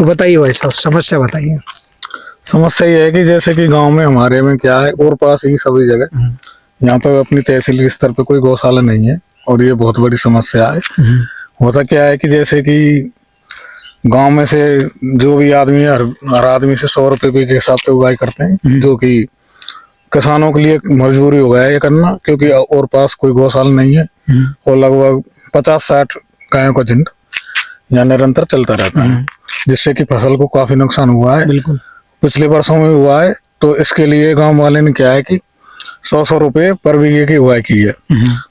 तो बताइए भाई साहब, समस्या बताइए। समस्या ये है कि जैसे कि गांव में हमारे में क्या है, और पास ही सभी जगह यहाँ पे अपनी तहसील के स्तर पे कोई गौशाला नहीं है, और ये बहुत बड़ी समस्या है। होता क्या है कि जैसे कि गांव में से जो भी आदमी हर आदमी से 100 रुपए के हिसाब से उगाई करते हैं, जो कि किसानों के लिए मजबूरी हो गया है ये करना, क्योंकि और पास कोई गौशाला नहीं है। और लगभग 50-60 गायों का झुंड यहाँ निरंतर चलता रहता है, जिससे कि फसल को काफी नुकसान हुआ है। बिल्कुल पिछले वर्षों में हुआ है। तो इसके लिए गांव वाले ने क्या है कि 100 रुपए पर बीघे की उगाई की है।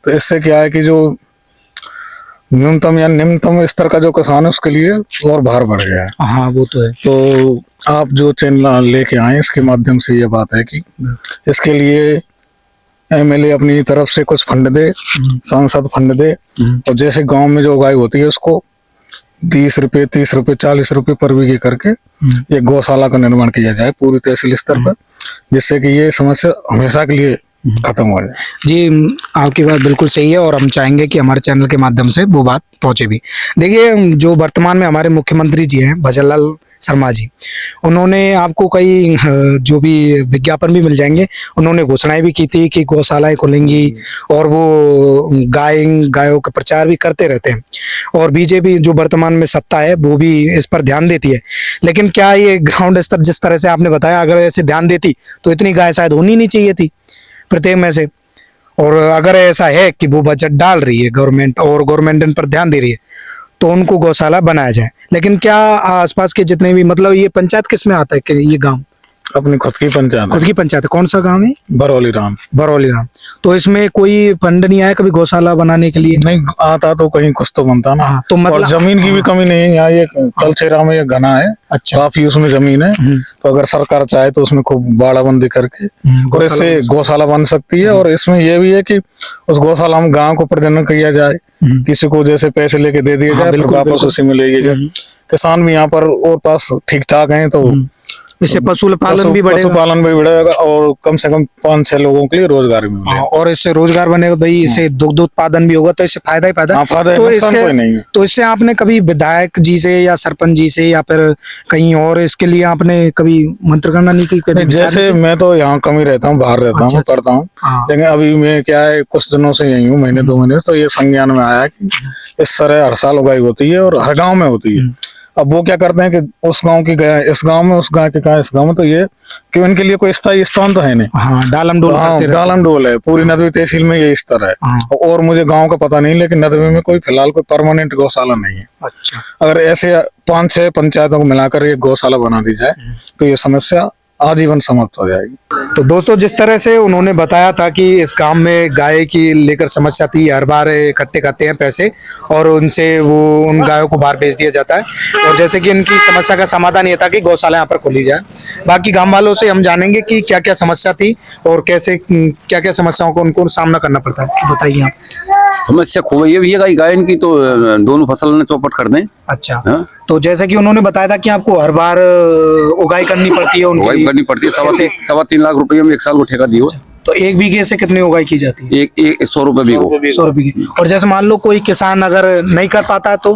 तो इससे क्या है कि जो न्यूनतम या निम्नतम स्तर का जो किसान है उसके लिए और भार बढ़ गया है। हाँ वो तो है। तो आप जो चैनल लेके आए इसके माध्यम से ये बात है कि इसके लिए एमएलए अपनी तरफ से कुछ फंड दे, सांसद फंड दे, और जैसे गांव में जो उगाई होती है उसको 20 रुपए, 30 रुपए, 40 रुपए पर बीघे करके एक गौशाला का निर्माण किया जाए पूरी तहसील स्तर पर, जिससे कि ये समस्या हमेशा के लिए खत्म हो जाए। जी आपकी बात बिल्कुल सही है, और हम चाहेंगे कि हमारे चैनल के माध्यम से वो बात पहुंचे भी। देखिए, जो वर्तमान में हमारे मुख्यमंत्री जी हैं भजनलाल शर्मा जी, उन्होंने आपको कई जो भी विज्ञापन भी मिल जाएंगे, उन्होंने घोषणाएं भी की थी कि गौशालाएं खुलेंगी, और वो गायों का प्रचार भी करते रहते हैं। और बीजेपी जो वर्तमान में सत्ता है वो भी इस पर ध्यान देती है। लेकिन क्या ये ग्राउंड स्तर जिस तरह से आपने बताया, अगर ऐसे ध्यान देती तो इतनी गाय शायद होनी नहीं चाहिए थी प्रत्येक में से। और अगर ऐसा है कि वो बजट डाल रही है गवर्नमेंट, और गवर्नमेंट इन पर ध्यान दे रही है, तो उनको गौशाला बनाया जाए। लेकिन क्या आसपास के जितने भी, मतलब ये पंचायत किस में आता है कि ये गांव अपनी खुद की पंचायत है? कौन सा गांव है? बरौली राम। तो इसमें कोई फंड नहीं आया कभी गौशाला बनाने के लिए? नहीं आता तो कहीं कुछ तो बनता ना। तो मतलब और जमीन की भी कमी नहीं है यहाँ। ये तलछेरा में एक घना है, अच्छा, काफी उसमें जमीन है। तो अगर सरकार चाहे तो उसमें खूब बाड़ाबंदी करके और इससे गौशाला बन सकती है। और इसमें यह भी है कि उस गौशाला में गांव को प्रजनन किया जाए, किसी को जैसे पैसे लेके दे दिए जाए, वापस उसे मिलेगी। किसान भी यहाँ पर और पास ठीक ठाक हैं, तो इससे पशुपालन भी बढ़ेगा, और कम से कम 5-6 लोगों के लिए रोजगार भी मिलेगा। और इससे रोजगार बनेगा भाई, इससे दुग्ध उत्पादन भी होगा, तो इससे फायदा ही फायदा। तो इससे आपने कभी विधायक जी से या सरपंच जी से या फिर कहीं और इसके लिए आपने कभी मंत्रणा नहीं की? जैसे मैं तो यहाँ कम ही रहता हूँ, बाहर रहता हूँ, पढ़ता हूँ। लेकिन अभी मैं क्या है, कुछ दिनों से यही हूँ, महीने 2 महीने, तो ये संज्ञान में आया कि इस तरह हर साल उगाई होती है और हर गाँव में होती है। अब वो क्या करते हैं कि उस गांव की गाय इस गांव में, उस गाय की गाय इस गांव में, तो ये कि उनके लिए कोई स्थायी स्थान तो है नहीं। डालम डोल है पूरी नदवी तहसील में, ये स्तर है। और मुझे गांव का पता नहीं, लेकिन नदवी में कोई फिलहाल कोई परमानेंट गौशाला नहीं है। अच्छा, अगर ऐसे 5-6 पंचायतों को मिलाकर एक गौशाला बना दी जाए तो ये समस्या आजीवन समाप्त हो जाएगी। तो दोस्तों, जिस तरह से उन्होंने बताया था कि इस काम में गाय की लेकर समस्या थी, हर बार इकट्ठे करते हैं पैसे और उनसे वो उन गायों को बाहर भेज दिया जाता है, और जैसे कि इनकी समस्या का समाधान ये था कि गौशाला यहाँ पर खोली जाए। बाकी गांव वालों से हम जानेंगे कि क्या क्या समस्या थी और कैसे क्या क्या समस्याओं को उनको सामना करना पड़ता है। बताइए आप। समस्या खूब ये भी है गाय इनकी, तो दोनों फसल ने चौपट कर दें। अच्छा, तो जैसे कि उन्होंने बताया था कि आपको हर बार उगाई करनी पड़ती है, उगाई करनी पड़ती है। 3.25 लाख रुपये में 1 साल को ठेका दियो। तो 1 बीघे से कितनी उगाई की जाती है? 100 रुपए बीघो। 100 रुपये। और जैसे मान लो कोई किसान अगर नहीं कर पाता तो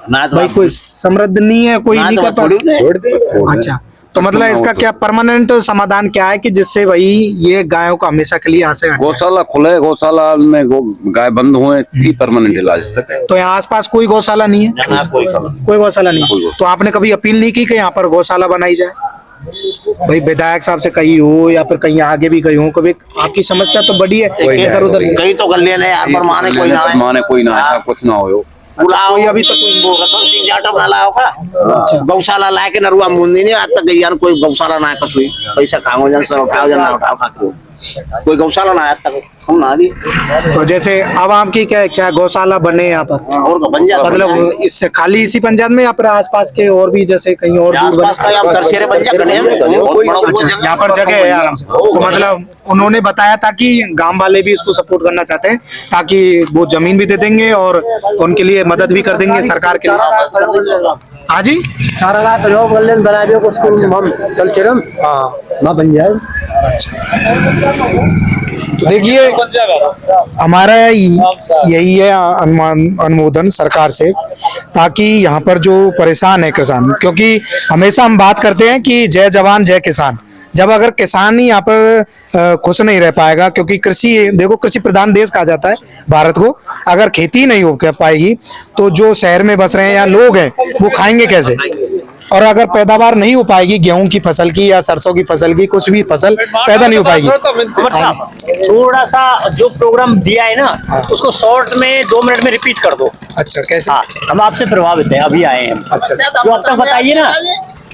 भाई, कोई समृद्ध नहीं है, कोई नहीं कर पाता। अच्छा, तो मतलब इसका क्या परमानेंट समाधान क्या है कि जिससे भाई ये गायों का हमेशा के लिए यहाँ से गौशाला खुले, गौशाला में गाय बंद हुए, परमानेंट इलाज सकते। तो यहाँ आसपास कोई गौशाला नहीं है? कोई गौशाला नहीं। तो आपने कभी अपील नहीं की कि यहाँ पर गौशाला बनाई जाए? भाई विधायक साहब से कही हो या फिर कहीं आगे भी गई हो कभी? आपकी समस्या तो बड़ी है, इधर उधर कहीं तो कर लेने, माने कोई ना कुछ ना हो। कोई अभी तक गौशाला लाए के नरुआ मुंदी नहीं आज तक यार, कोई गौशाला ना है। कुछ पैसा खाओ जन सर उठाओ जन ना उठाओ खा, कोई गौशाला ना आज तक हम ना दी। तो जैसे अब आपकी क्या इच्छा है, गौशाला बने यहाँ पर और बन जाए? मतलब इससे खाली इसी पंचायत में या फिर आसपास के और भी, जैसे कहीं और दूर बन जाए? यहाँ पर जगह है आराम से। तो मतलब उन्होंने बताया था कि गांव वाले भी इसको सपोर्ट करना चाहते हैं, ताकि वो जमीन भी दे देंगे और उनके लिए मदद भी कर देंगे सरकार के लिए। हाँ जी, 4 लाख लोग बोले बना दियो उसको हम चल चरम, हाँ ना बन जाए। अच्छा, तो देखिए हमारा यही है अनुमोदन सरकार से, ताकि यहाँ पर जो परेशान है किसान, क्योंकि हमेशा हम बात करते हैं कि जय जवान जय किसान, जब अगर किसान ही यहाँ पर खुश नहीं रह पाएगा, क्योंकि कृषि, देखो कृषि प्रधान देश कहा जाता है भारत को, अगर खेती नहीं हो पाएगी तो जो शहर में बस रहे हैं या लोग हैं वो खाएंगे कैसे, और अगर पैदावार नहीं हो पाएगी गेहूं की फसल की या सरसों की फसल की, कुछ भी फसल पैदा नहीं हो पाएगी। थोड़ा सा जो प्रोग्राम दिया है ना उसको शॉर्ट में 2 मिनट में रिपीट कर दो। अच्छा कैसे? हाँ, हम आपसे प्रभावित हैं, अभी आए हैं। अच्छा जो अब तक बताइए ना,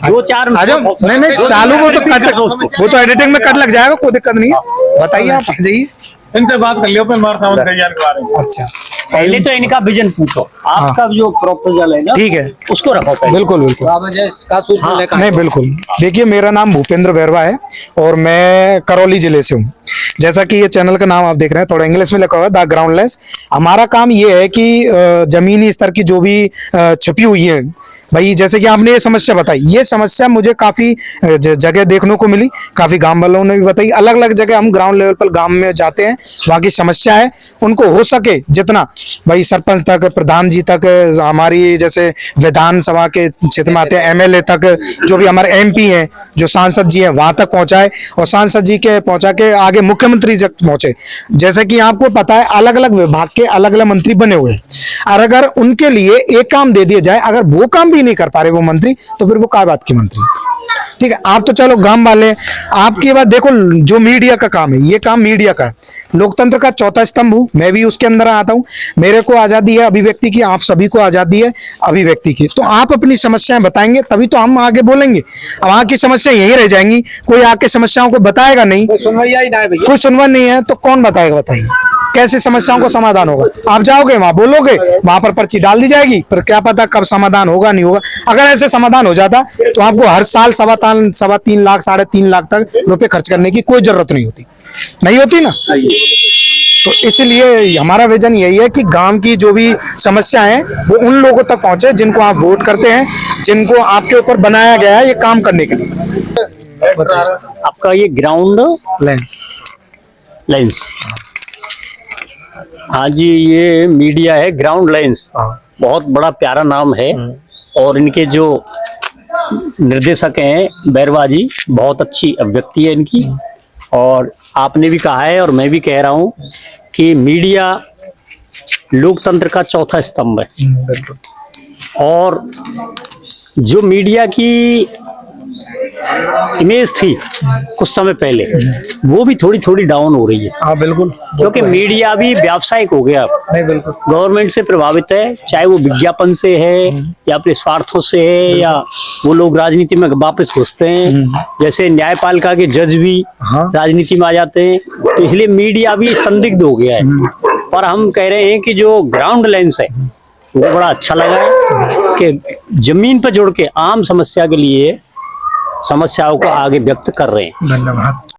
जो 4 आ जाओ। नहीं चालू, वो तो एडिटिंग में कट लग जाएगा, कोई दिक्कत नहीं है, बताइए आप आ जाइए। इनसे बात कर लियो मार सामान तैयार के बारे में। अच्छा पहले तो इनका विजन पूछो, आपका जो प्रपोजल है ना, ठीक है, उसको रखो पहले। बिल्कुल बिल्कुल। नहीं बिल्कुल, देखिए मेरा नाम भूपेंद्र बैरवा है और मैं करौली जिले से हूँ। जैसा कि ये चैनल का नाम आप देख रहे हैं, थोड़ा इंग्लिश में लिखा हुआ है द ग्राउंडलेस। हमारा काम ये है कि जमीनी स्तर की जो भी छुपी हुई है, भाई जैसे कि आपने ये समस्या बताई, ये समस्या मुझे काफी जगह देखने को मिली, काफी गांव वालों ने भी बताई, अलग अलग जगह हम ग्राउंड लेवल पर गांव में जाते हैं, वहाँ की समस्या है, उनको हो सके जितना भाई सरपंच तक, प्रधान जी तक, हमारी जैसे विधानसभा के क्षेत्र में आते हैं एमएलए तक, जो भी हमारे एमपी हैं, जो सांसद जी हैं, वहां तक पहुंचाए, और सांसद जी के पहुंचा के आगे मुख्यमंत्री तक पहुंचे। जैसे कि आपको पता है अलग अलग विभाग के अलग अलग मंत्री बने हुए हैं, और अगर उनके लिए एक काम दे दिया जाए, अगर वो काम भी नहीं कर पा रहे वो मंत्री, तो फिर वो क्या बात की मंत्री। ठीक है, आप तो चलो गांव वाले, आपकी बात देखो, जो मीडिया का काम है, ये काम मीडिया का है, लोकतंत्र का चौथा स्तंभ हूं मैं भी, उसके अंदर आता हूं। मेरे को आजादी है अभिव्यक्ति की, आप सभी को आजादी है अभिव्यक्ति की, तो आप अपनी समस्याएं बताएंगे तभी तो हम आगे बोलेंगे। अब वहां की समस्या यही रह जाएंगी, कोई आके समस्याओं को बताएगा नहीं, कोई सुनवाई नहीं है तो कौन बताएगा, बताइए कैसे समस्याओं को समाधान होगा। आप जाओगे वहां बोलोगे, वहां पर पर्ची डाल दी जाएगी, पर क्या पता कब समाधान होगा नहीं होगा। अगर ऐसे समाधान हो जाता तो आपको हर साल 3.25 लाख 3.5 लाख तक रुपए खर्च करने की कोई जरूरत नहीं होती ना। तो इसलिए हमारा विजन यही है कि गांव की जो भी समस्या है वो उन लोगों तक पहुंचे जिनको आप वोट करते हैं, जिनको आपके ऊपर बनाया गया है ये काम करने के लिए। आपका ये ग्राउंड लेंस, हाँ जी, ये मीडिया है ग्राउंड लेंस, बहुत बड़ा प्यारा नाम है। और इनके जो निर्देशक हैं बैरवा जी, बहुत अच्छी अभिव्यक्ति है इनकी। और आपने भी कहा है और मैं भी कह रहा हूँ कि मीडिया लोकतंत्र का चौथा स्तंभ है, और जो मीडिया की इमेज थी कुछ समय पहले, वो भी थोड़ी थोड़ी डाउन हो रही है। हाँ बिल्कुल, क्योंकि मीडिया भी व्यावसायिक हो गया, नहीं बिल्कुल, गवर्नमेंट से प्रभावित है, चाहे वो विज्ञापन से है या अपने स्वार्थों से है, या वो लोग राजनीति में वापस घुसते हैं, जैसे न्यायपालिका के जज भी राजनीति में आ जाते हैं, तो इसलिए मीडिया भी संदिग्ध हो गया है। पर हम कह रहे हैं कि जो ग्राउंड लेंस है वो बड़ा अच्छा लगा है कि जमीन पर जुड़ के आम समस्या के लिए समस्याओं को आगे व्यक्त कर रहे हैं। धन्यवाद।